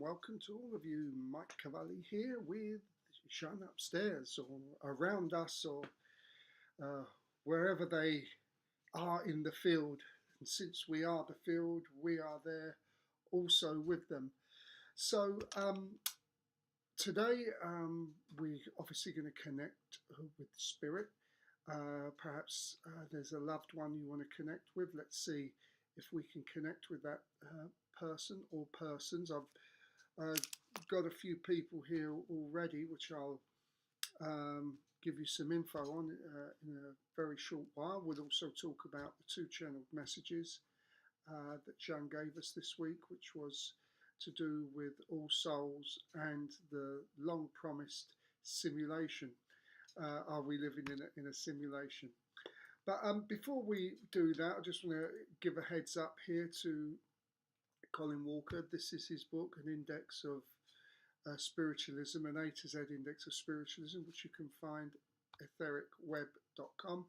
welcome to all of you. Mike Cavalli here with Jeanne upstairs or around us or uh, wherever they are in the field. And since we are the field, we are there also with them. So today we're obviously going to connect with spirit. Perhaps there's a loved one you want to connect with. Let's see if we can connect with that person or persons. I've got a few people here already, which I'll give you some info on in a very short while. We'll also talk about the two channeled messages that Jeanne gave us this week, which was to do with All Souls and the long promised simulation. Are we living in a simulation? But before we do that, I just want to give a heads up here to Colin Walker. This is his book, An Index of Spiritualism, an A to Z Index of Spiritualism, which you can find ethericweb.com.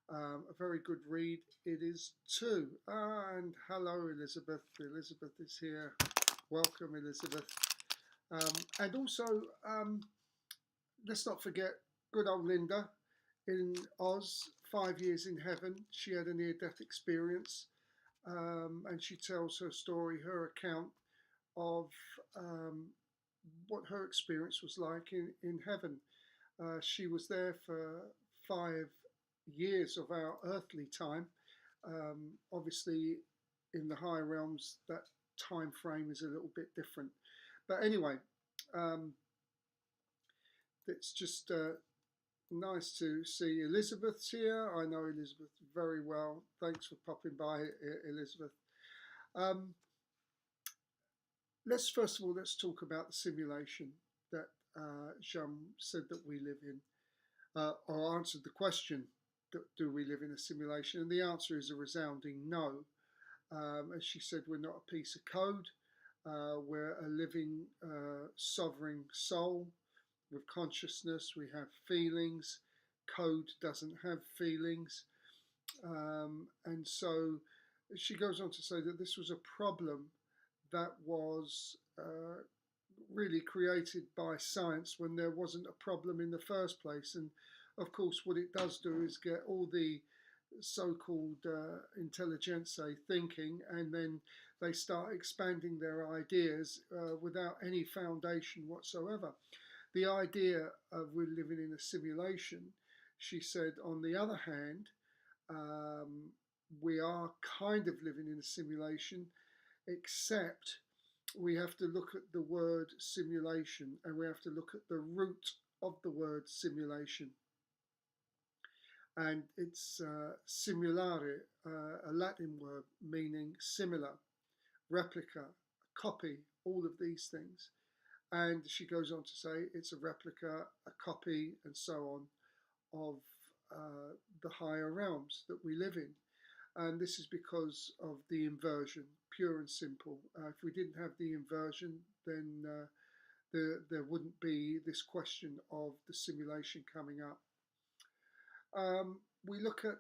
A very good read it is too. And hello, Elizabeth. Elizabeth is here. Welcome, Elizabeth. And also, let's not forget good old Linda in Oz, 5 years in heaven. She had a near-death experience, and she tells her story, her account of what her experience was like in heaven. She was there for 5 years of our earthly time. Obviously, in the higher realms, that time frame is a little bit different. But anyway, it's just nice to see Elizabeth's here. I know Elizabeth very well. Thanks for popping by, Elizabeth. Let's first of all, let's talk about the simulation that Jeanne said that we live in, or answered the question, do we live in a simulation? And the answer is a resounding no. As she said, we're not a piece of code. We're a living, sovereign soul with consciousness. We have feelings. Code doesn't have feelings. And so she goes on to say that this was a problem that was really created by science when there wasn't a problem in the first place. And of course, what it does do is get all the so-called intelligentsia thinking, and then they start expanding their ideas without any foundation whatsoever. The idea of we're living in a simulation, she said, on the other hand, we are kind of living in a simulation, except we have to look at the word simulation, and we have to look at the root of the word simulation. And it's simulare, a Latin word meaning similar, replica, copy, all of these things. And she goes on to say it's a replica, a copy, and so on of the higher realms that we live in. And this is because of the inversion, pure and simple. If we didn't have the inversion, then there wouldn't be this question of the simulation coming up. We look at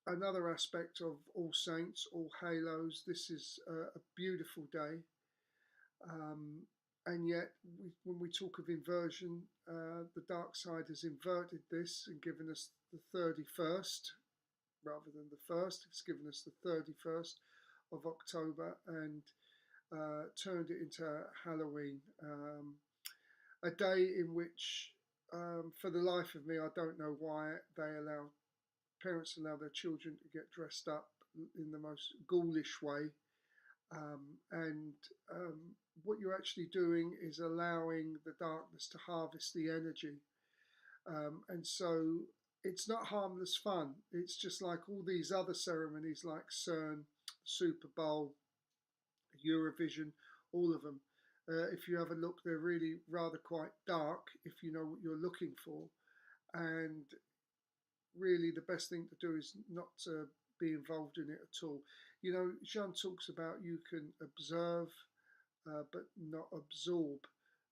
another aspect of All Saints, All Halos. This is a beautiful day. And yet, when we talk of inversion, the dark side has inverted this and given us the 31st rather than the 1st. It's given us the 31st of October and turned it into Halloween. A day in which, for the life of me, I don't know why parents allow their children to get dressed up in the most ghoulish way. What you're actually doing is allowing the darkness to harvest the energy. And so it's not harmless fun. It's just like all these other ceremonies like CERN, Super Bowl, Eurovision, all of them. If you have a look, they're really rather quite dark if you know what you're looking for. And really the best thing to do is not to be involved in it at all. You know, Jeanne talks about you can observe but not absorb.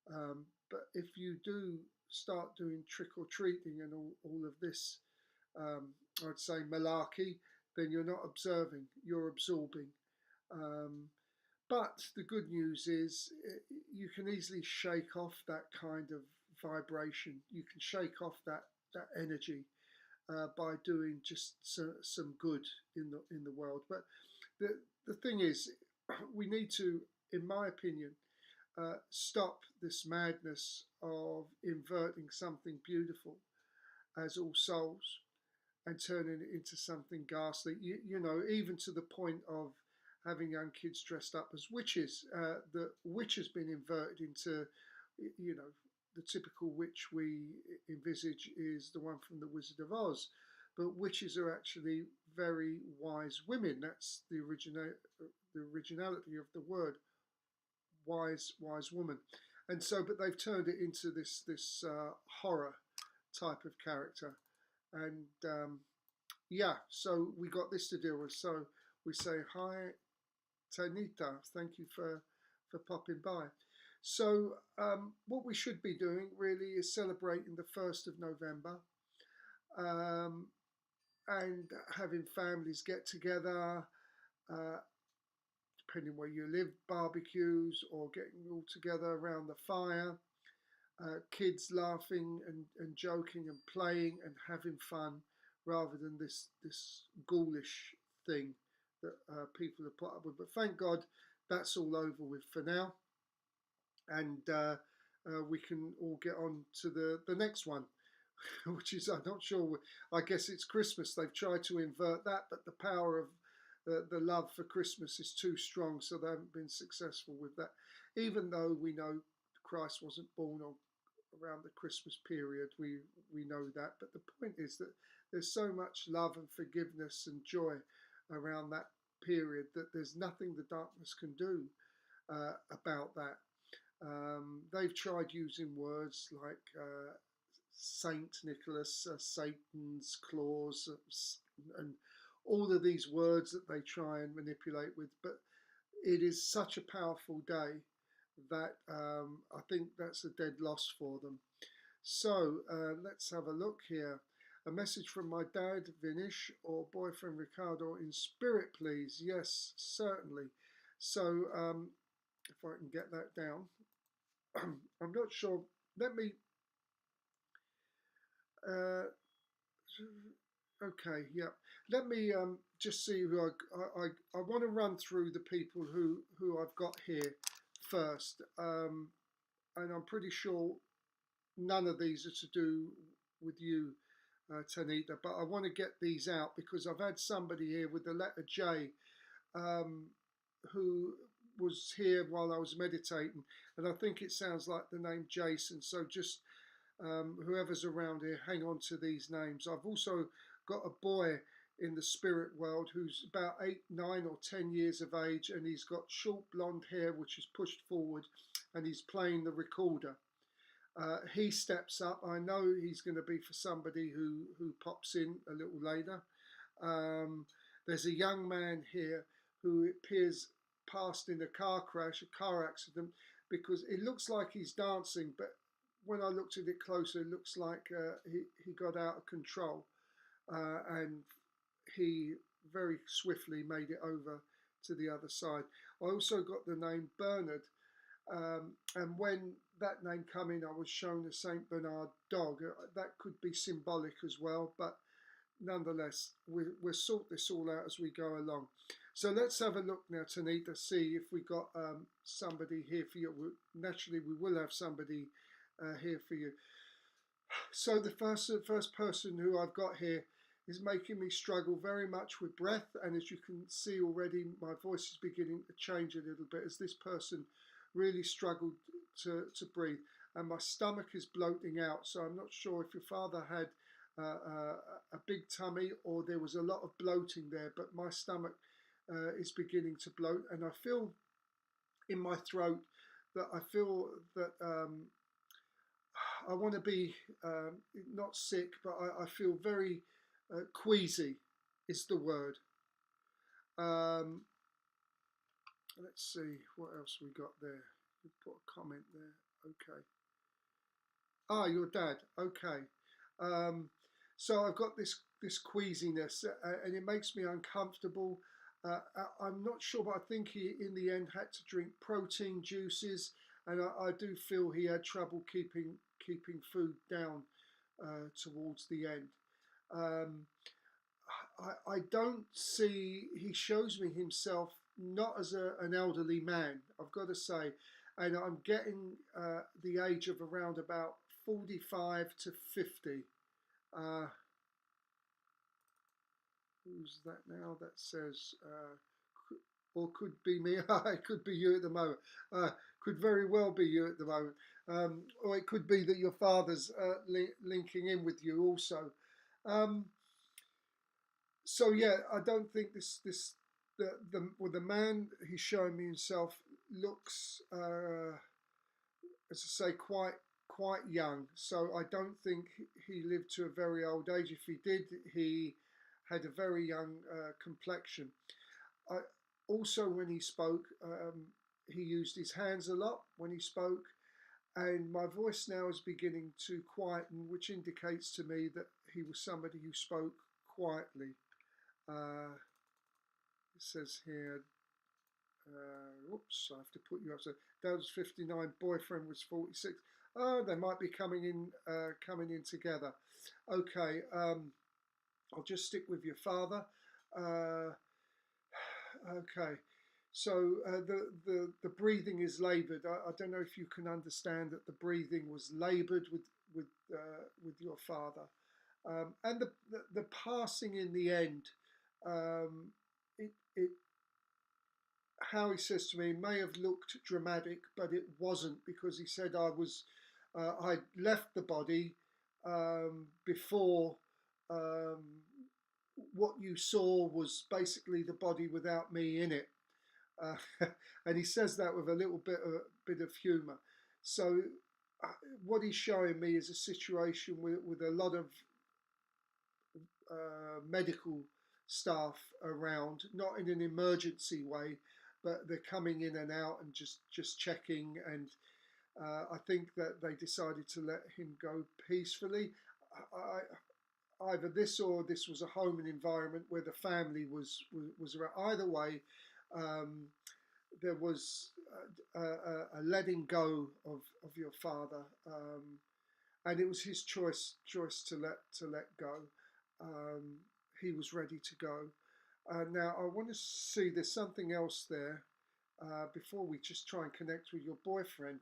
But if you do start doing trick-or-treating and all of this, I'd say malarkey, then you're not observing, you're absorbing. But the good news is you can easily shake off that kind of vibration. You can shake off that energy by doing just some good in the world. But the thing is, we need to, in my opinion, stop this madness of inverting something beautiful as All Souls and turning it into something ghastly. You know, even to the point of having young kids dressed up as witches. The witch has been inverted into, you know, the typical witch we envisage is the one from the Wizard of Oz. But witches are actually very wise women. That's the originality of the word, wise woman. And so, but they've turned it into this horror type of character. And yeah, so we got this to deal with. So we say hi, Tanita. Thank you for popping by. So what we should be doing really is celebrating the 1st of November. And having families get together, depending where you live, barbecues or getting all together around the fire, kids laughing and joking and playing and having fun, rather than this ghoulish thing that people have put up with. But thank God that's all over with for now, and we can all get on to the next one. Which is, I'm not sure, I guess it's Christmas. They've tried to invert that, but the power of the love for Christmas is too strong, so they haven't been successful with that. Even though we know Christ wasn't born around the Christmas period, we know that. But the point is that there's so much love and forgiveness and joy around that period that there's nothing the darkness can do about that. They've tried using words like Saint Nicholas, Satan's claws, and all of these words that they try and manipulate with. But it is such a powerful day that I think that's a dead loss for them. So let's have a look here. A message from my dad, Vinish, or boyfriend Ricardo, in spirit, please. Yes, certainly. So if I can get that down. I'm not sure. Let me... okay, yeah. Let me just see who I want to run through the people who I've got here first. And I'm pretty sure none of these are to do with you, Tanita, but I want to get these out because I've had somebody here with the letter J who was here while I was meditating, and I think it sounds like the name Jason. So just whoever's around here, hang on to these names. I've also got a boy in the spirit world who's about 8, 9 or 10 years of age, and he's got short blonde hair which is pushed forward, and he's playing the recorder. He steps up. I know he's going to be for somebody who pops in a little later. There's a young man here who appears passed in a car crash, a car accident, because it looks like he's dancing, but when I looked at it closer, it looks like he got out of control, and he very swiftly made it over to the other side. I also got the name Bernard, and when that name came in, I was shown a Saint Bernard dog. That could be symbolic as well, but nonetheless, we'll sort this all out as we go along. So let's have a look now, Tanita, see if we got somebody here for you. Naturally, we will have somebody here for you. So the first person who I've got here is making me struggle very much with breath, and as you can see already, my voice is beginning to change a little bit as this person really struggled to breathe, and my stomach is bloating out. So I'm not sure if your father had a big tummy or there was a lot of bloating there, but my stomach is beginning to bloat, and I feel in my throat that I want to be not sick, but I feel very queasy is the word. Let's see what else we got there. You put a comment there. Okay. Ah, your dad. Okay. So I've got this queasiness, and it makes me uncomfortable. I'm not sure, but I think he, in the end, had to drink protein juices, and I do feel he had trouble keeping food down towards the end. Um, I don't see. He shows me himself not as an elderly man, I've got to say, and I'm getting the age of around about 45 to 50. Uh, who's that now? That says, or could be me. It could be you at the moment. Could very well be you at the moment. Or it could be that your father's linking in with you also. Um, so yeah, I don't think the man he's showing me himself looks, as I say, quite young. So I don't think he lived to a very old age. If he did, he had a very young complexion. I, also, when he spoke, he used his hands a lot when he spoke, and my voice now is beginning to quieten, which indicates to me that he was somebody who spoke quietly. It says here, oops, I have to put you up. So dad was 59, boyfriend was 46. Oh, they might be coming in together. Okay, I'll just stick with your father. Okay, so the breathing is laboured. I don't know if you can understand that the breathing was laboured with your father, and the passing in the end. It how he says to me may have looked dramatic, but it wasn't, because he said I left the body before. What you saw was basically the body without me in it, uh, and he says that with a little bit of humour. So what he's showing me is a situation with a lot of medical staff around, not in an emergency way, but they're coming in and out and just checking. And I think that they decided to let him go peacefully. Either this or this was a home and environment where the family was around. Either way, there was a letting go of your father, and it was his choice to let go. He was ready to go. Now I want to see, there's something else there before we just try and connect with your boyfriend.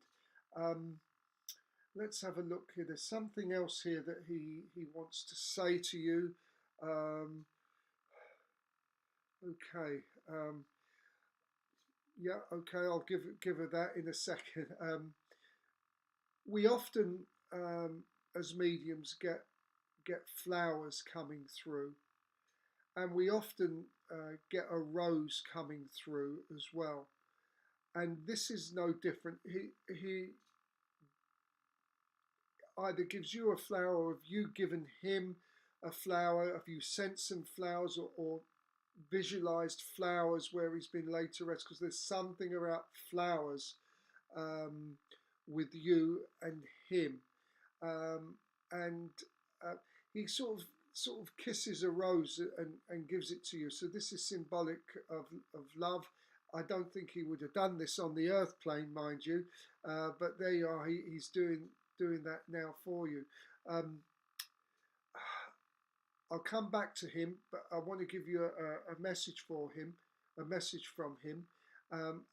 Let's have a look here. There's something else here that he wants to say to you. Okay. Yeah. Okay. I'll give her that in a second. We often, as mediums, get flowers coming through, and we often get a rose coming through as well. And this is no different. He either gives you a flower, or have you given him a flower? Have you sent some flowers, or visualized flowers where he's been laid to rest? Because there's something about flowers with you and him, and he sort of kisses a rose and gives it to you. So this is symbolic of love. I don't think he would have done this on the earth plane, mind you, but there you are. He's doing that now for you. I'll come back to him, but I want to give you a message for him, a message from him,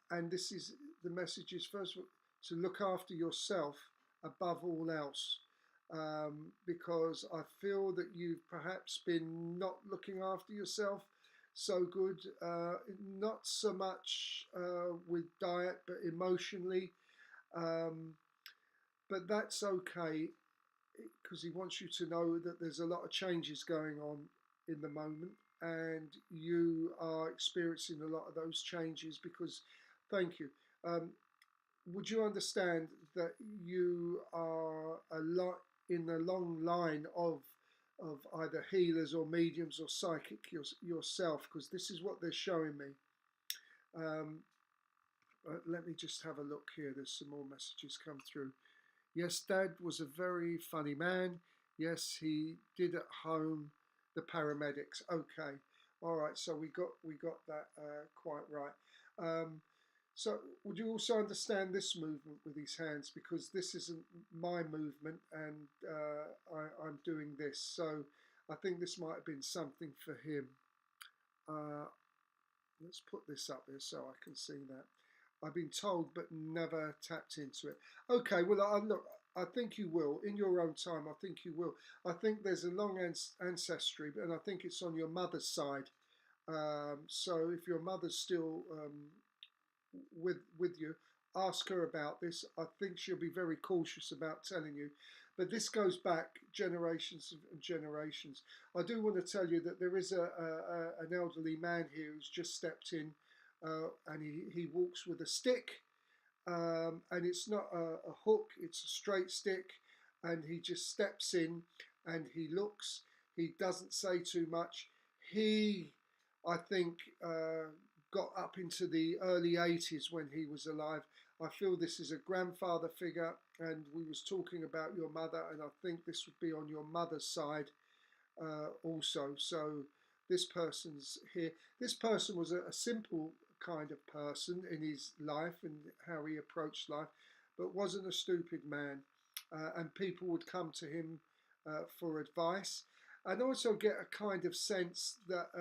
and this is the message is, first of all, to look after yourself above all else, because I feel that you've perhaps been not looking after yourself so good, not so much with diet, but emotionally. But that's okay, because he wants you to know that there's a lot of changes going on in the moment, and you are experiencing a lot of those changes. Because, thank you. Would you understand that you are a lot in a long line of either healers or mediums or psychic yourself? Because this is what they're showing me. Let me just have a look here. There's some more messages come through. Yes, Dad was a very funny man. Yes, he did at home the paramedics. Okay. All right, so we got that quite right. Um, so would you also understand this movement with his hands, because this isn't my movement, and I'm doing this. So I think this might have been something for him. Uh, let's put this up here so I can see that. I've been told, but never tapped into it. Okay, well, look, I think you will in your own time. I think you will. I think there's a long ancestry, and I think it's on your mother's side. So if your mother's still with you, ask her about this. I think she'll be very cautious about telling you. But this goes back generations and generations. I do want to tell you that there is an elderly man here who's just stepped in, and he walks with a stick, and it's not a hook, it's a straight stick, and he just steps in and he looks. He doesn't say too much. He, I think, got up into the early 80s when he was alive. I feel this is a grandfather figure, and we was talking about your mother, and I think this would be on your mother's side also. So this person's here. This person was a simple kind of person in his life and how he approached life, but wasn't a stupid man. And people would come to him for advice, and also get a kind of sense that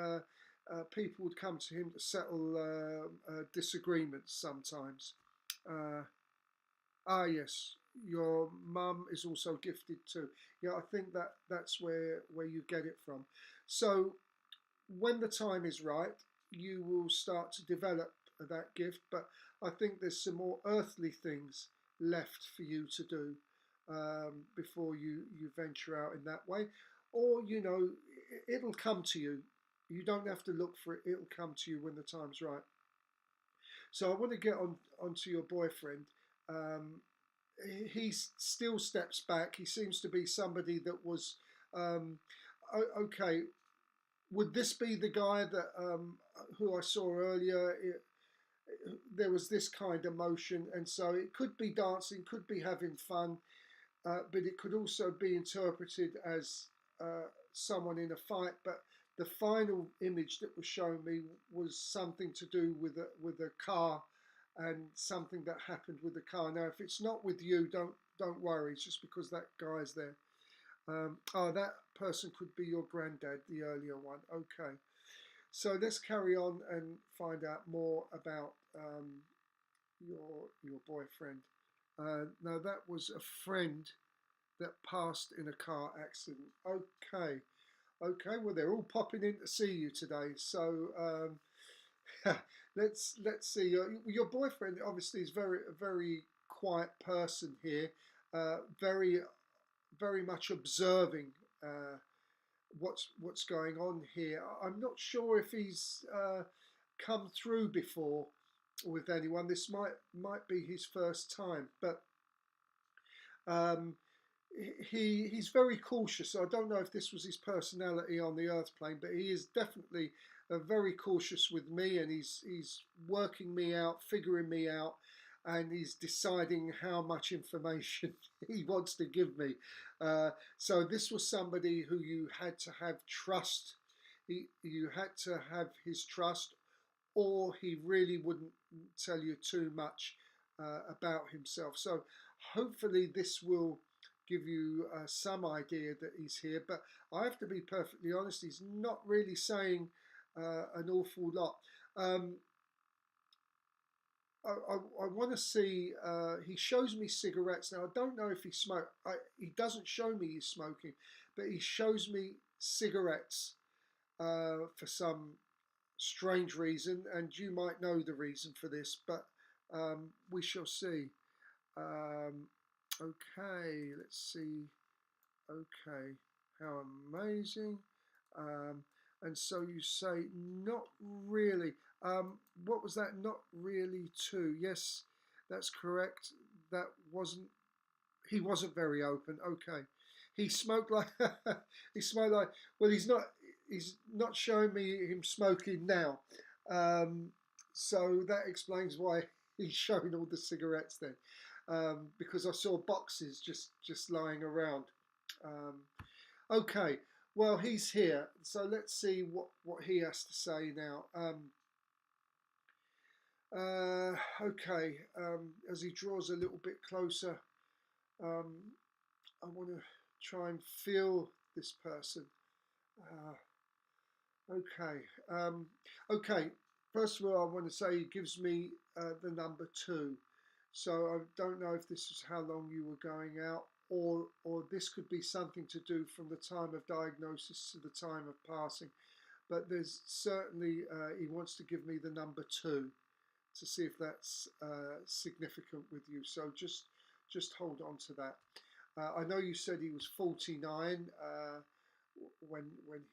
people would come to him to settle disagreements sometimes. Uh, yes, your mum is also gifted too. Yeah, I think that's where you get it from. So when the time is right, you will start to develop that gift. But I think there's some more earthly things left for you to do before you venture out in that way. Or, it'll come to you. You don't have to look for it. It'll come to you when the time's right. So I want to get onto your boyfriend. Um, he still steps back. He seems to be somebody that was okay. Would this be the guy that who I saw earlier? There was this kind of motion, and so it could be dancing, could be having fun, but it could also be interpreted as someone in a fight. But the final image that was shown me was something to do with a car, and something that happened with the car. Now, if it's not with you, don't worry. It's just because that guy's there. That person could be your granddad, the earlier one. Okay, so let's carry on and find out more about your boyfriend. Now that was a friend that passed in a car accident. Okay, okay. Well, they're all popping in to see you today. So let's see. Your boyfriend obviously is a very quiet person here. Very much observing what's going on here. I'm not sure if he's come through before with anyone. This might be his first time, but um, he's very cautious. So I don't know if this was his personality on the earth plane, but he is definitely very cautious with me, and he's working me out, figuring me out, and he's deciding how much information he wants to give me. So this was somebody who you had to have trust. You had to have his trust, or he really wouldn't tell you too much about himself. So hopefully this will give you some idea that he's here. But I have to be perfectly honest, he's not really saying an awful lot. I want to see. He shows me cigarettes. Now I don't know if he smoked. He doesn't show me he's smoking, but he shows me cigarettes for some strange reason, and you might know the reason for this, but we shall see. Okay, let's see. Okay, how amazing. Um, and so you say, not really. What was that? Not really too. Yes, that's correct. That wasn't. He wasn't very open. Okay, he smoked like he smoked like. Well, he's not. He's not showing me him smoking now. Um, so that explains why he's showing all the cigarettes then, because I saw boxes just lying around. Okay. Well, he's here, so let's see what he has to say now. Okay, as he draws a little bit closer, um, I want to try and feel this person. Okay, okay. First of all, I want to say he gives me the number 2. So I don't know if this is how long you were going out, or this could be something to do from the time of diagnosis to the time of passing. But there's certainly he wants to give me the number 2 to see if that's significant with you. So just hold on to that. I know you said he was 49 when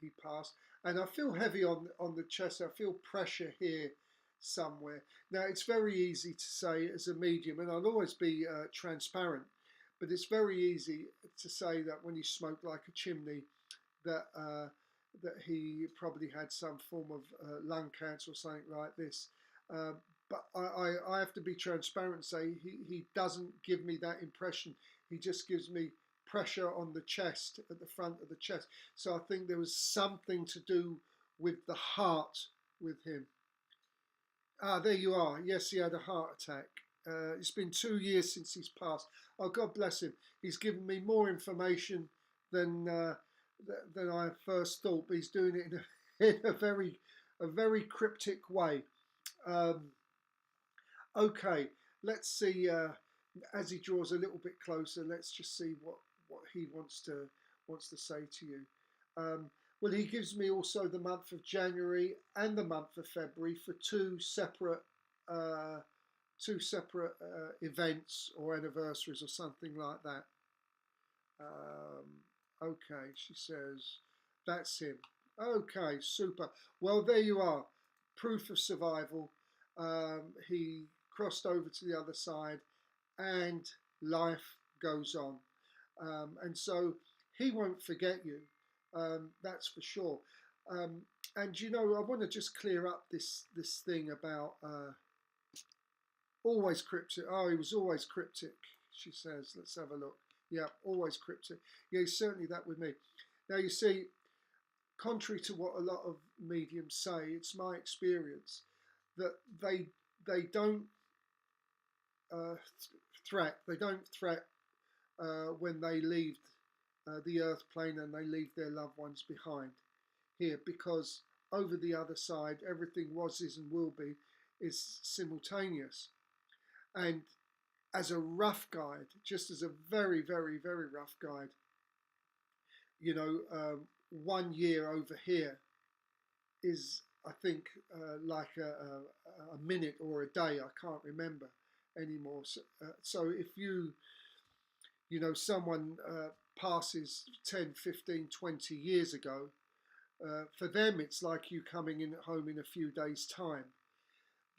he passed, and I feel heavy on the chest. I feel pressure here somewhere. Now it's very easy to say as a medium, and I'll always be transparent, but it's very easy to say that when he smoked like a chimney, that that he probably had some form of lung cancer or something like this. But I have to be transparent and say he doesn't give me that impression. He just gives me pressure on the chest, at the front of the chest. So I think there was something to do with the heart with him. Ah, there you are. Yes, he had a heart attack. It's been 2 years since he's passed. Oh, God bless him. He's given me more information than than I first thought, but he's doing it in a very cryptic way. Okay, let's see. As he draws a little bit closer, let's just see what he wants to say to you. Well, he gives me also the month of January and the month of February for two separate events or anniversaries or something like that. Okay, she says that's him. Okay, super. Well, there you are. Proof of survival. He crossed over to the other side, and life goes on. And so he won't forget you. That's for sure. And you know, I want to just clear up this thing about always cryptic. Oh, he was always cryptic. She says. Let's have a look. Yeah, always cryptic. Yeah, he's certainly that with me. Now you see, contrary to what a lot of mediums say, it's my experience that they don't threat. They don't threat when they leave the earth plane and they leave their loved ones behind here, because over the other side, everything was, is, and will be is simultaneous. And as a rough guide, just as a very, very, very rough guide, you know, 1 year over here is, I think, like a minute or a day. I can't remember anymore. So if you know, someone passes 10, 15, 20 years ago, for them it's like you coming in home in a few days' time.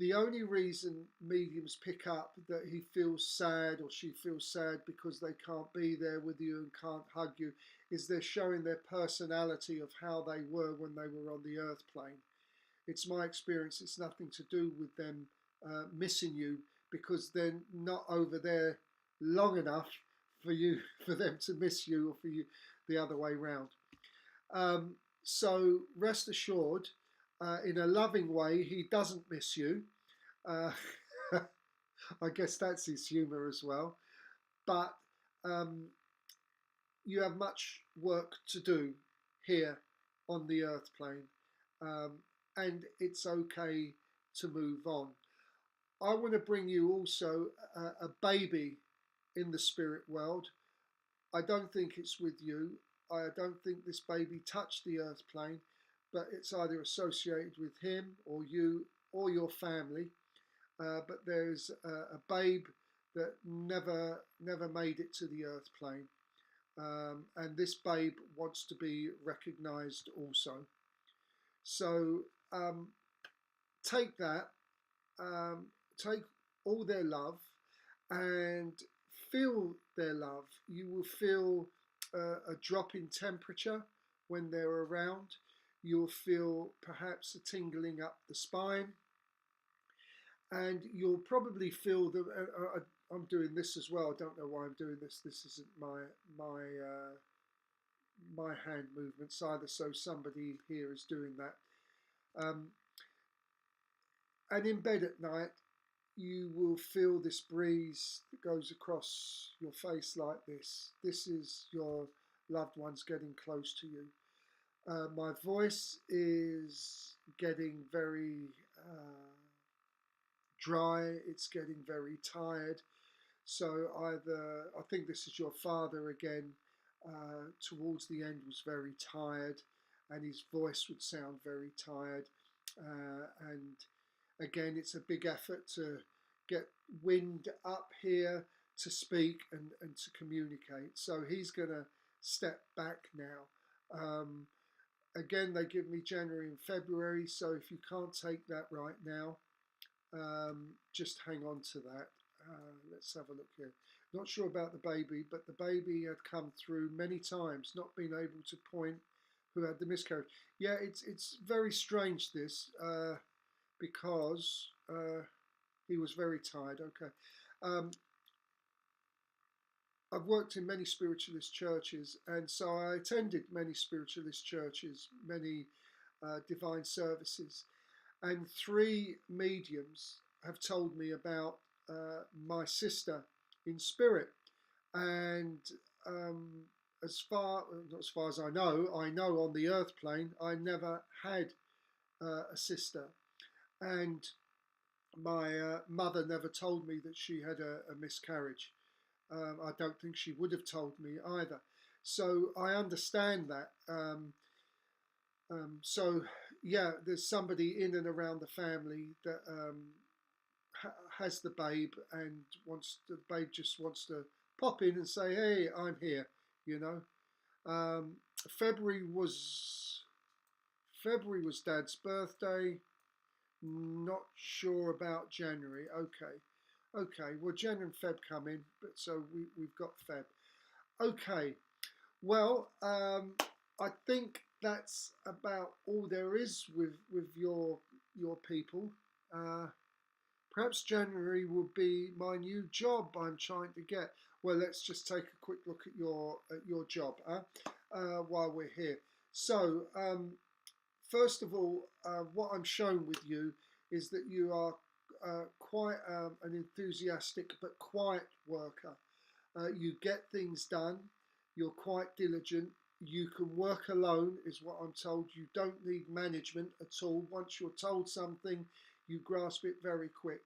The only reason mediums pick up that he feels sad or she feels sad because they can't be there with you and can't hug you is they're showing their personality of how they were when they were on the earth plane. It's my experience, it's nothing to do with them missing you, because they're not over there long enough for them to miss you, or for you the other way round. So rest assured, in a loving way, he doesn't miss you. I guess that's his humour as well. But you have much work to do here on the earth plane, and it's okay to move on. I want to bring you also a baby in the spirit world. I don't think it's with you. I don't think this baby touched the earth plane, but it's either associated with him or you or your family. But there's a babe that never made it to the earth plane, and this babe wants to be recognised also. So take that, take all their love, and feel their love. You will feel a drop in temperature when they're around. You'll feel perhaps a tingling up the spine, and you'll probably feel the. I'm doing this as well. I don't know why I'm doing this. This isn't my my hand movements either, so somebody here is doing that. And in bed at night, you will feel this breeze that goes across your face like this. This is your loved ones getting close to you. My voice is getting very dry. It's getting very tired. So either, I think this is your father again, towards the end was very tired, and his voice would sound very tired. And again, it's a big effort to get wind up here to speak and to communicate. So he's going to step back now. Again, they give me January and February, so if you can't take that right now, just hang on to that. Let's have a look here. Not sure about the baby, but the baby had come through many times, not being able to point who had the miscarriage. Yeah, it's very strange this, because he was very tired. Okay. I've worked in many spiritualist churches, and so I attended many spiritualist churches, many divine services, and 3 mediums have told me about my sister in spirit. And not as far as I know on the earth plane, I never had a sister. And my mother never told me that she had a miscarriage. I don't think she would have told me either. So I understand that. So yeah, there's somebody in and around the family that has the babe, and the babe just wants to pop in and say, "Hey, I'm here," you know. February was Dad's birthday. Not sure about January. Okay. Well, Jan and Feb come in, but so we've got Feb. Okay. Well, I think that's about all there is with your people. Perhaps January will be my new job I'm trying to get. Well, let's just take a quick look at your job while we're here. So, first of all, what I'm shown with you is that you are quite an enthusiastic but quiet worker. You get things done. You're quite diligent. You can work alone, is what I'm told. You don't need management at all. Once you're told something, you grasp it very quick.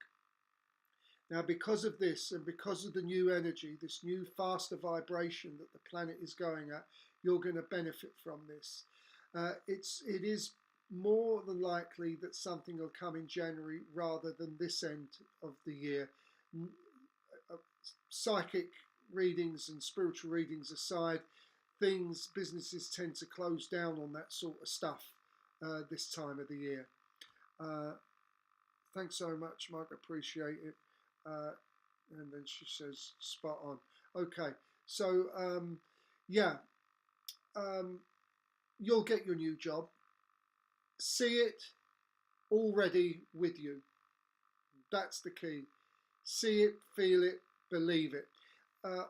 Now, because of this and because of the new energy, this new faster vibration that the planet is going at, you're going to benefit from this. It is more than likely that something will come in January rather than this end of the year. Psychic readings and spiritual readings aside, businesses tend to close down on that sort of stuff this time of the year. Thanks so much, Mike. Appreciate it. And then she says, spot on. Okay, so you'll get your new job. See it already with you. That's the key. See it, feel it, believe it. The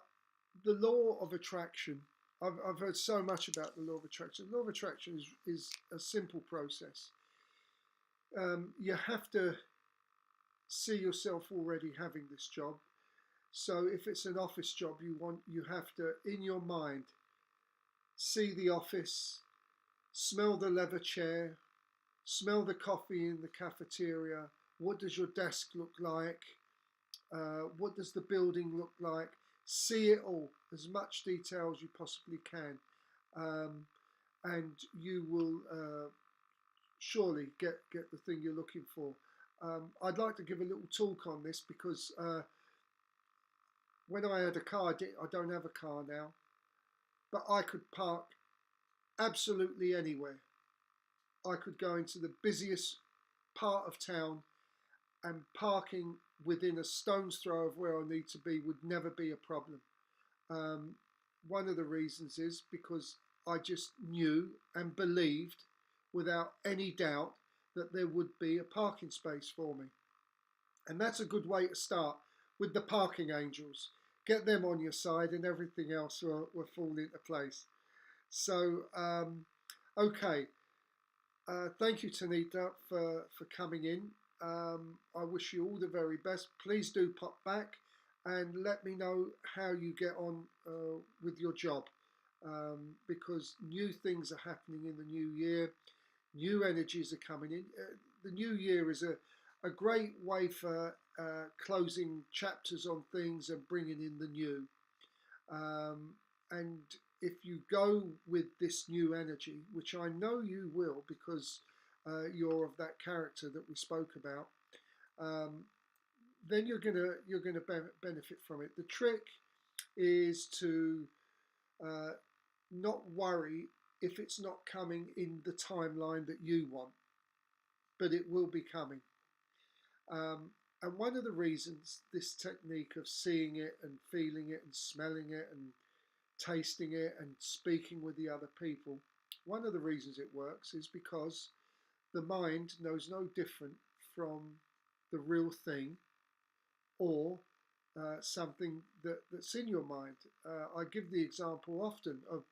law of attraction. I've heard so much about the law of attraction. The law of attraction is a simple process. You have to see yourself already having this job. So if it's an office job you have to, in your mind, see the office, smell the leather chair, smell the coffee in the cafeteria. What does your desk look like? What does the building look like? See it all, as much detail as you possibly can. And you will surely get the thing you're looking for. I'd like to give a little talk on this because when I had a car, I don't have a car now, but I could park absolutely anywhere. I could go into the busiest part of town, and parking within a stone's throw of where I need to be would never be a problem. One of the reasons is because I just knew and believed without any doubt that there would be a parking space for me. And that's a good way to start with the parking angels. Get them on your side and everything else will fall into place. So, okay. Thank you, Tanita, for coming in. I wish you all the very best. Please do pop back and let me know how you get on with your job, because new things are happening in the new year. New energies are coming in. The new year is a great way for closing chapters on things and bringing in the new. And if you go with this new energy, which I know you will because you're of that character that we spoke about, um, then you're gonna benefit from it. The trick is to uh, not worry if it's not coming in the timeline that you want, but it will be coming. And one of the reasons this technique of seeing it and feeling it and smelling it and tasting it and speaking with the other people, one of the reasons it works is because the mind knows no different from the real thing or something that's in your mind. I give the example often of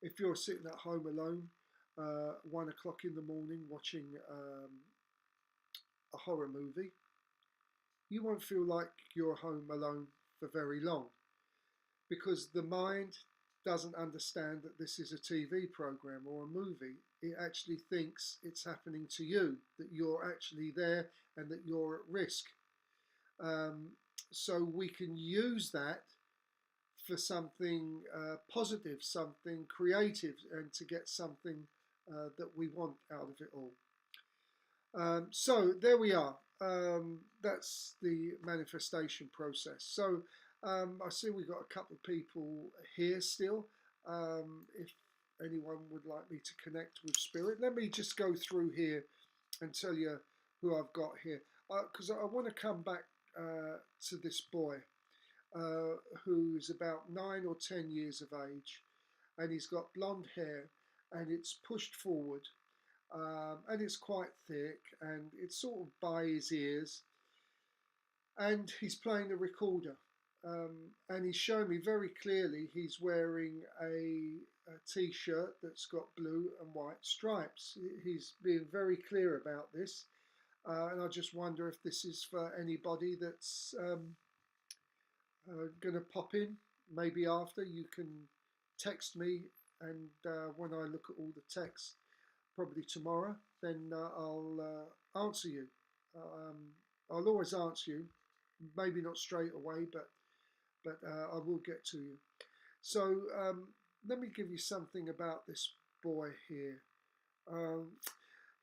if you're sitting at home alone, 1 o'clock in the morning watching a horror movie, you won't feel like you're home alone for very long because the mind doesn't understand that this is a TV program or a movie. It actually thinks it's happening to you, that you're actually there and that you're at risk. Um, so we can use that for something positive, something creative, and to get something that we want out of it all. So there we are. That's the manifestation process. So I see we've got a couple of people here still. If anyone would like me to connect with Spirit, let me just go through here and tell you who I've got here. Because I want to come back to this boy who's about 9 or 10 years of age, and he's got blonde hair, and it's pushed forward, and it's quite thick, and it's sort of by his ears, and he's playing the recorder, and he's showing me very clearly he's wearing a t-shirt that's got blue and white stripes. He's being very clear about this, and I just wonder if this is for anybody that's going to pop in. Maybe after you can text me, and when I look at all the texts, probably tomorrow, then I'll answer you. I'll always answer you, maybe not straight away, but I will get to you. So let me give you something about this boy here.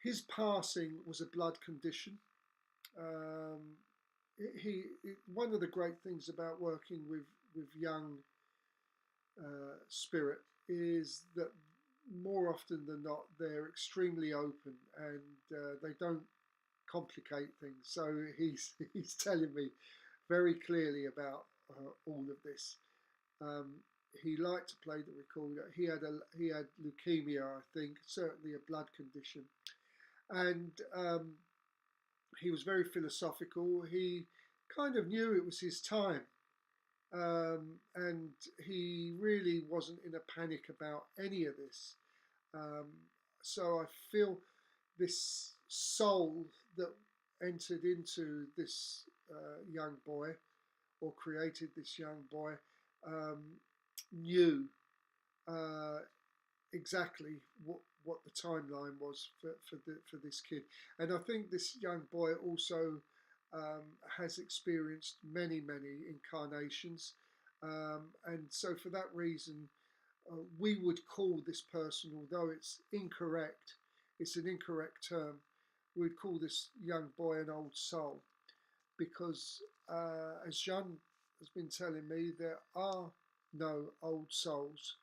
His passing was a blood condition. Um, One of the great things about working with young spirit is that more often than not they're extremely open, and they don't complicate things. So he's telling me very clearly about all of this. Um, he liked to play the recorder. He had leukemia, I think, certainly a blood condition, and he was very philosophical. He kind of knew it was his time, and he really wasn't in a panic about any of this. Um, so I feel this soul that entered into this young boy or created this young boy knew uh, exactly what the timeline was for this kid. And I think this young boy also has experienced many incarnations, and so for that reason we would call this person, although it's incorrect, it's an incorrect term, we'd call this young boy an old soul, because as Jeanne has been telling me, there are no old souls.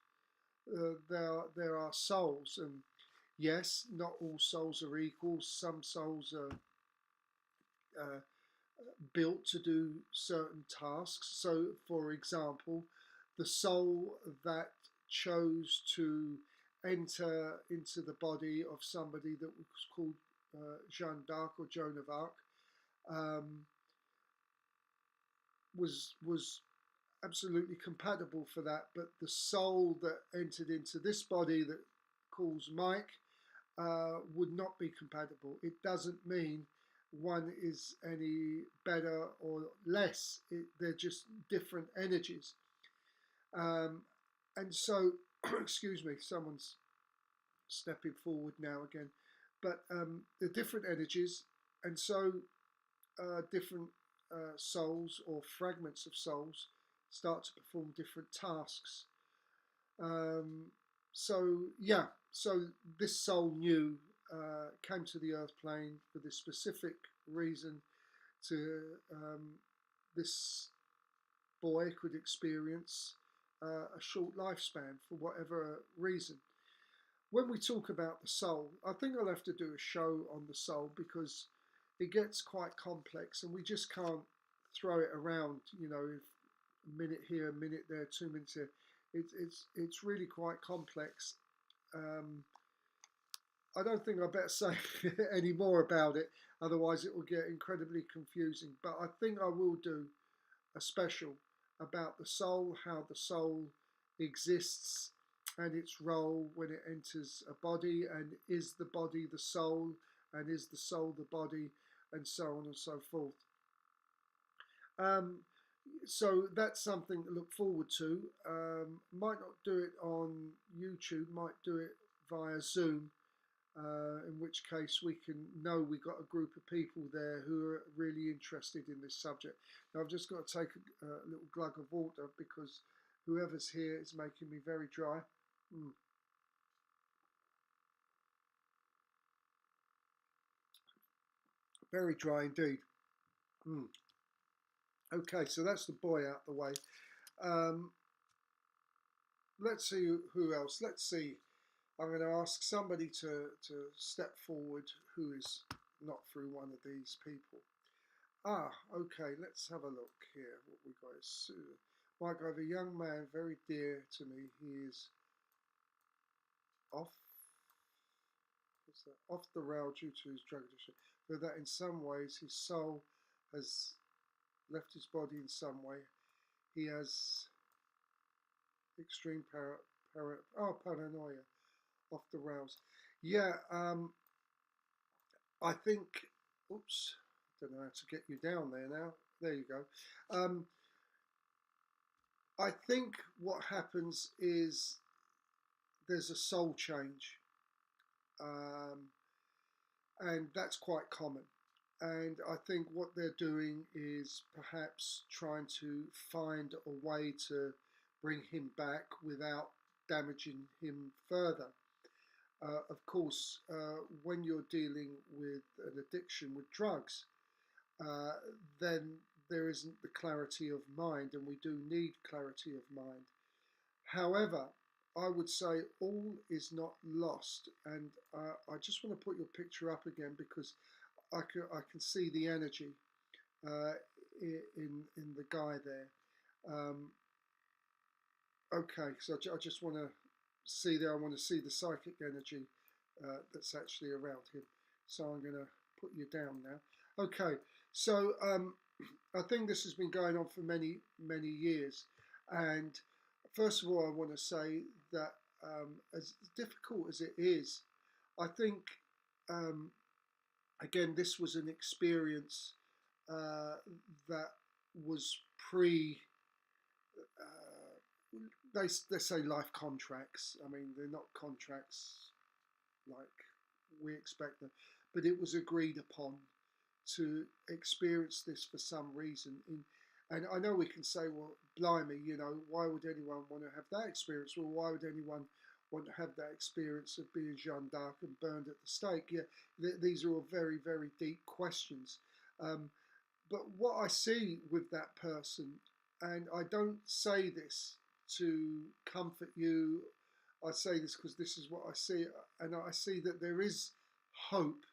There are souls, and yes, not all souls are equal. Some souls are built to do certain tasks. So, for example, the soul that chose to enter into the body of somebody that was called Jeanne d'Arc or Joan of Arc um, was absolutely compatible for that, but the soul that entered into this body that calls Mike would not be compatible. It doesn't mean one is any better or less. They're just different energies. And so, excuse me, someone's stepping forward now again. But the different energies, and so different souls or fragments of souls start to perform different tasks. So yeah, so this soul knew, came to the earth plane for this specific reason to this boy could experience a short lifespan for whatever reason. When we talk about the soul, I think I'll have to do a show on the soul because it gets quite complex and we just can't throw it around, you know, if a minute here, a minute there, 2 minutes here. It's really quite complex. I don't think I better say any more about it, otherwise it will get incredibly confusing. But I think I will do a special about the soul, how the soul exists and its role when it enters a body, and is the body the soul, and is the soul the body, and so on and so forth. So that's something to look forward to. Might not do it on YouTube, might do it via Zoom, in which case we can know we got a group of people there who are really interested in this subject. Now I've just got to take a little glug of water because whoever's here is making me very dry. Very dry indeed. Okay, so that's the boy out the way. Let's see who else. Let's see. I'm going to ask somebody to step forward who is not through one of these people. Okay, let's have a look here. What we got is Mike, I have a young man very dear to me. He is off the rail due to his drug addiction, but that in some ways his soul has left his body in some way. He has extreme paranoia, off the rails. Yeah, I think, oops, I don't know how to get you down there now. There you go. I think what happens is there's a soul change, and that's quite common. And I think what they're doing is perhaps trying to find a way to bring him back without damaging him further. Of course, when you're dealing with an addiction with drugs, then there isn't the clarity of mind, and we do need clarity of mind. However, I would say all is not lost, and I just want to put your picture up again because I can see the energy in the guy there. Okay, so I just want to see there. I want to see the psychic energy that's actually around him. So I'm going to put you down now. Okay, so I think this has been going on for many years, and first of all, I want to say that as difficult as it is, I think again this was an experience that was pre. They say life contracts. I mean, they're not contracts like we expect them, but it was agreed upon to experience this for some reason. And I know we can say, well, blimey, you know, why would anyone want to have that experience? Well, why would anyone want to have that experience of being Jeanne d'Arc and burned at the stake? Yeah, these are all very, very deep questions. But what I see with that person, and I don't say this to comfort you, I say this because this is what I see, and I see that there is hope.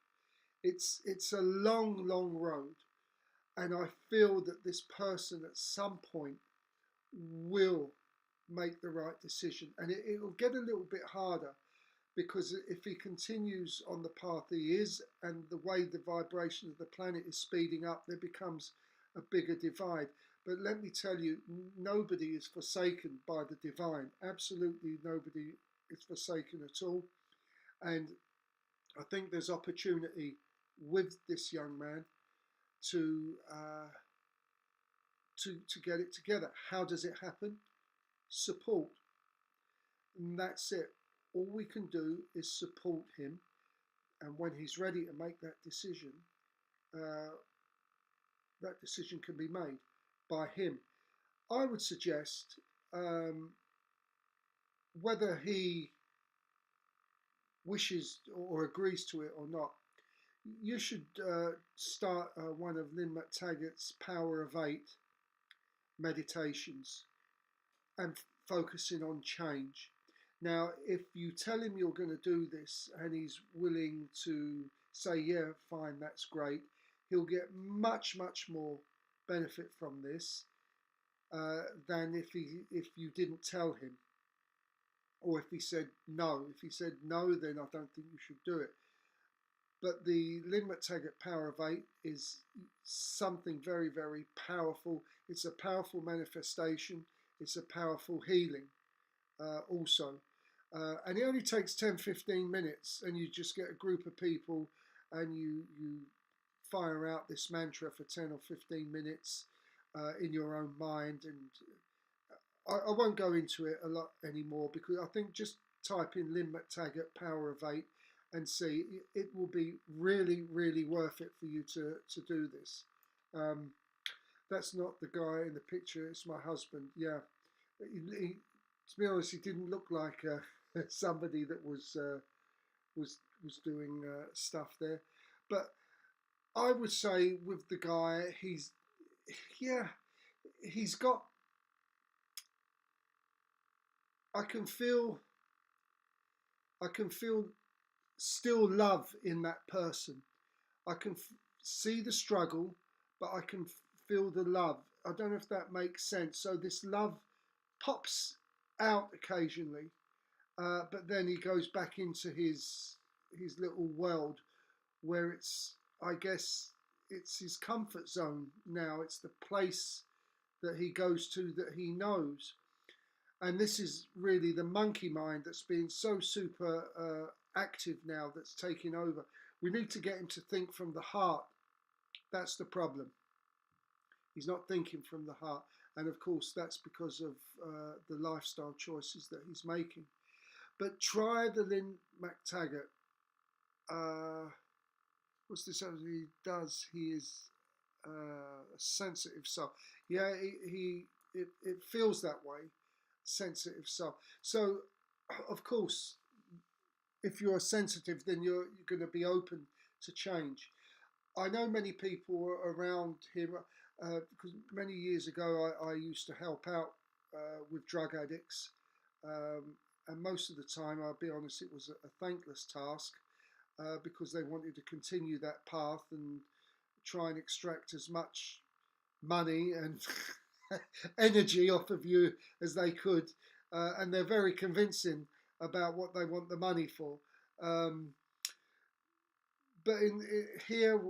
It's a long, long road, and I feel that this person at some point will make the right decision, and it will get a little bit harder because if he continues on the path he is, and the way the vibration of the planet is speeding up, there becomes a bigger divide. But let me tell you, nobody is forsaken by the divine. Absolutely nobody is forsaken at all. And I think there's opportunity with this young man to to get it together. How does it happen? Support, and that's it. All we can do is support him, and when he's ready to make uh, that decision can be made by him. I would suggest, um, whether he wishes or agrees to it or not, you should start one of Lynn McTaggart's Power of Eight meditations and focusing on change. Now, if you tell him you're going to do this and he's willing to say, yeah, fine, that's great, he'll get much, much more benefit from this than if you didn't tell him, or if he said no. If he said no, then I don't think you should do it. But the Lynn McTaggart Power of Eight is something very, very powerful. It's a powerful manifestation. It's a powerful healing also. And it only takes 10-15 minutes, and you just get a group of people and you fire out this mantra for 10 or 15 minutes in your own mind. And I won't go into it a lot anymore, because I think just type in Lynn McTaggart Power of Eight and see. It will be really, really worth it for you to do this. That's not the guy in the picture, it's my husband. Yeah, to be honest, he didn't look like somebody that was doing stuff there. But I would say with the guy, he's got. I can feel still love in that person. I can see the struggle, but I can feel the love. I don't know if that makes sense. So this love pops out occasionally, but then he goes back into his little world where I guess it's his comfort zone now. It's the place that he goes to that he knows. And this is really the monkey mind that's been so super active now, that's taking over. We need to get him to think from the heart. That's the problem. He's not thinking from the heart. And of course, that's because of the lifestyle choices that he's making. But try the Lynn McTaggart. What's this other he does? He is a sensitive soul. Yeah, it feels that way. Sensitive soul. So, of course, if you're sensitive, then you're going to be open to change. I know many people around him, because many years ago I used to help out with drug addicts, and most of the time, I'll be honest, it was a thankless task because they wanted to continue that path and try and extract as much money and energy off of you as they could, and they're very convincing about what they want the money for. But here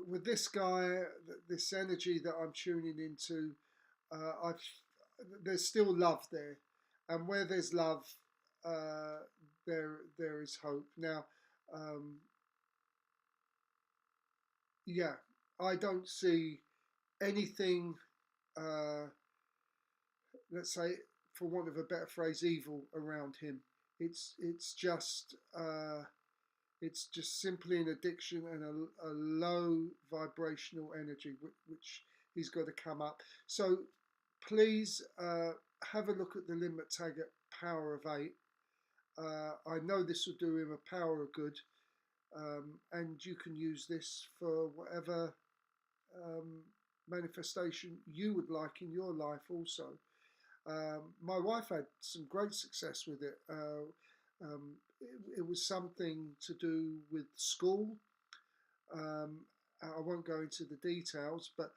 with this guy, this energy that I'm tuning into, there's still love there, and where there's love, there is hope. Now, yeah, I don't see anything. Let's say, for want of a better phrase, evil around him. It's just simply an addiction and a low vibrational energy which he's got to come up. So please have a look at the Lynn McTaggart Power of Eight. I know this will do him a power of good, and you can use this for whatever manifestation you would like in your life also. My wife had some great success with it. It was something to do with school. I won't go into the details, but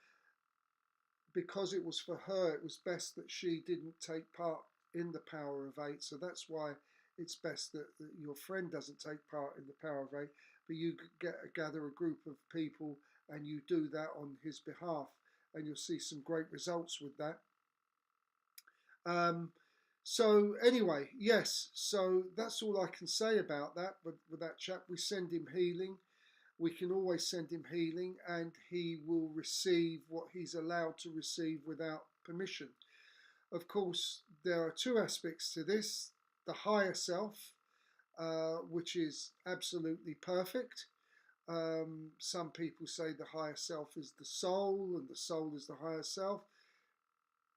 because it was for her, it was best that she didn't take part in the Power of Eight. So that's why it's best that your friend doesn't take part in the Power of Eight, but you gather a group of people and you do that on his behalf. and you'll see some great results with that. So anyway, yes, so that's all I can say about that. But with that chap, we send him healing. We can always send him healing, and he will receive what he's allowed to receive without permission. Of course, there are two aspects to this: the higher self, which is absolutely perfect. Some people say the higher self is the soul, and the soul is the higher self.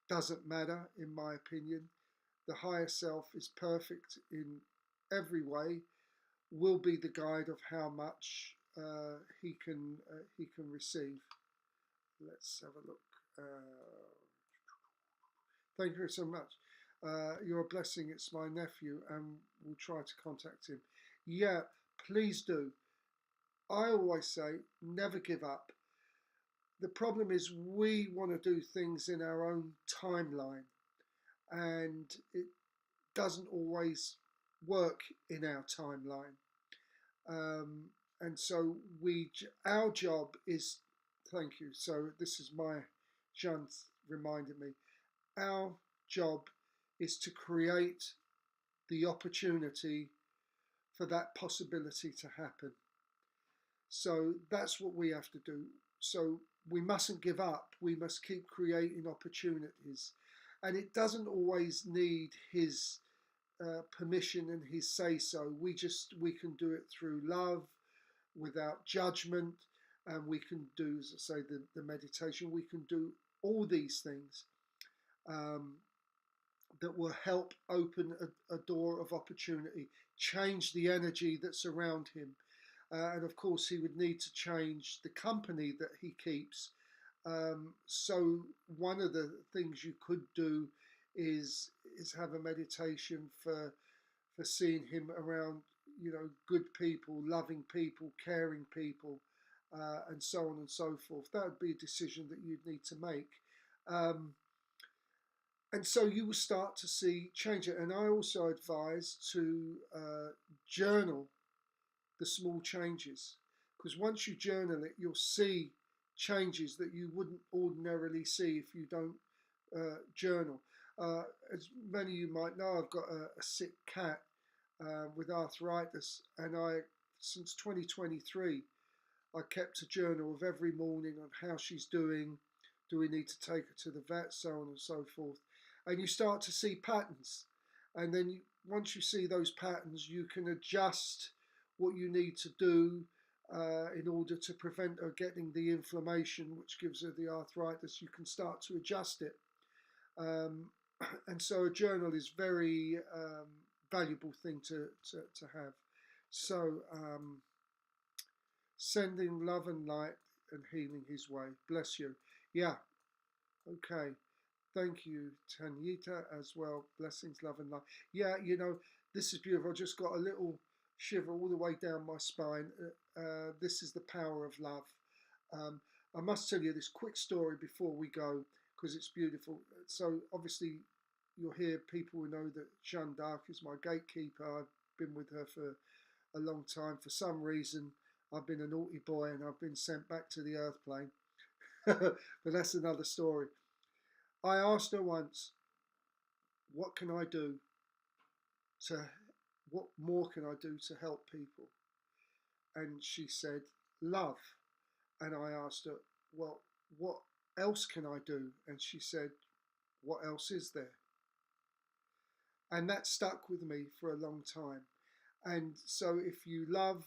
Doesn't matter, in my opinion. The higher self is perfect in every way, will be the guide of how much he can receive. Let's have a look. Thank you so much. You're a blessing. It's my nephew, and we'll try to contact him. Yeah, please do. I always say, never give up. The problem is we want to do things in our own timeline, and it doesn't always work in our timeline. And so our job is, thank you. So this is my, Jeanne reminded me, our job is to create the opportunity for that possibility to happen. So that's what we have to do. So we mustn't give up. We must keep creating opportunities. And it doesn't always need his permission and his say-so. We can do it through love, without judgment, and we can do, as I say, the meditation. We can do all these things that will help open a door of opportunity, change the energy that's around him. And of course, he would need to change the company that he keeps. So one of the things you could do is have a meditation for seeing him around, good people, loving people, caring people, and so on and so forth. That would be a decision that you'd need to make. And so you will start to see change it. And I also advise to journal the small changes, because once you journal it, you'll see changes that you wouldn't ordinarily see if you don't journal. As many of you might know, I've got a sick cat with arthritis, and since 2023, I kept a journal of every morning on how she's doing. Do we need to take her to the vet, so on and so forth. And you start to see patterns, and then once you see those patterns, you can adjust what you need to do in order to prevent her getting the inflammation which gives her the arthritis. You can start to adjust it. And so a journal is very valuable thing to have. So sending love and light and healing his way. Bless you. Yeah. Okay. Thank you, Tanita, as well. Blessings, love and light. Yeah, this is beautiful. I just got a little shiver all the way down my spine. This is the power of love. I must tell you this quick story before we go, because it's beautiful. So obviously you'll hear people who know that Jeanne d'Arc is my gatekeeper. I've been with her for a long time. For some reason, I've been a naughty boy and I've been sent back to the earth plane. But that's another story. I asked her once, what more can I do to help people? And she said, love. And I asked her, well, what else can I do? And she said, what else is there? And that stuck with me for a long time. And so if you love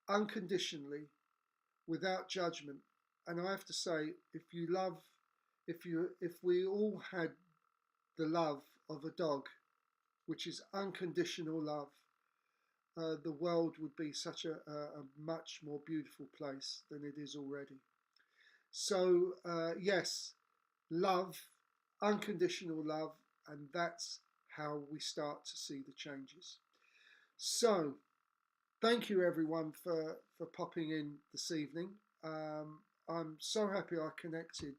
unconditionally, without judgment, and I have to say, if we all had the love of a dog, which is unconditional love, the world would be such a much more beautiful place than it is already. So yes, love, unconditional love, and that's how we start to see the changes. So thank you everyone for popping in this evening. I'm so happy I connected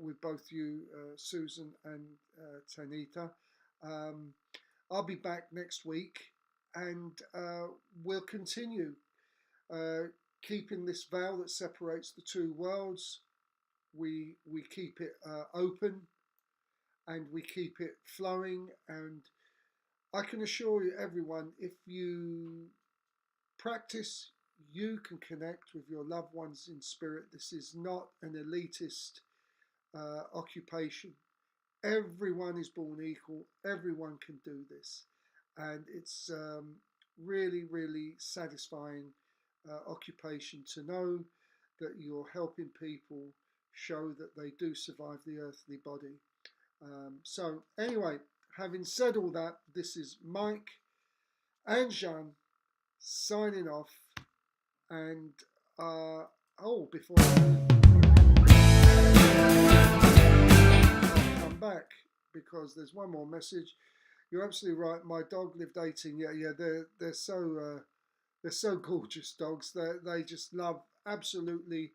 with both you, Susan and Tanita. I'll be back next week, and we'll continue keeping this veil that separates the two worlds we keep it open, and we keep it flowing. And I can assure you, everyone, if you practice, you can connect with your loved ones in spirit. This is not an elitist occupation. Everyone is born equal. Everyone can do this, and it's really, really satisfying occupation to know that you're helping people show that they do survive the earthly body. So anyway, having said all that, this is Mike and Jeanne signing off. And before I'll come back because there's one more message. You're absolutely right. My dog lived 18. Yeah. They're so gorgeous dogs. They just love absolutely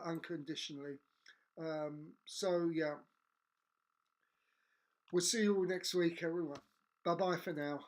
unconditionally. So yeah, we'll see you all next week, everyone. Bye bye for now.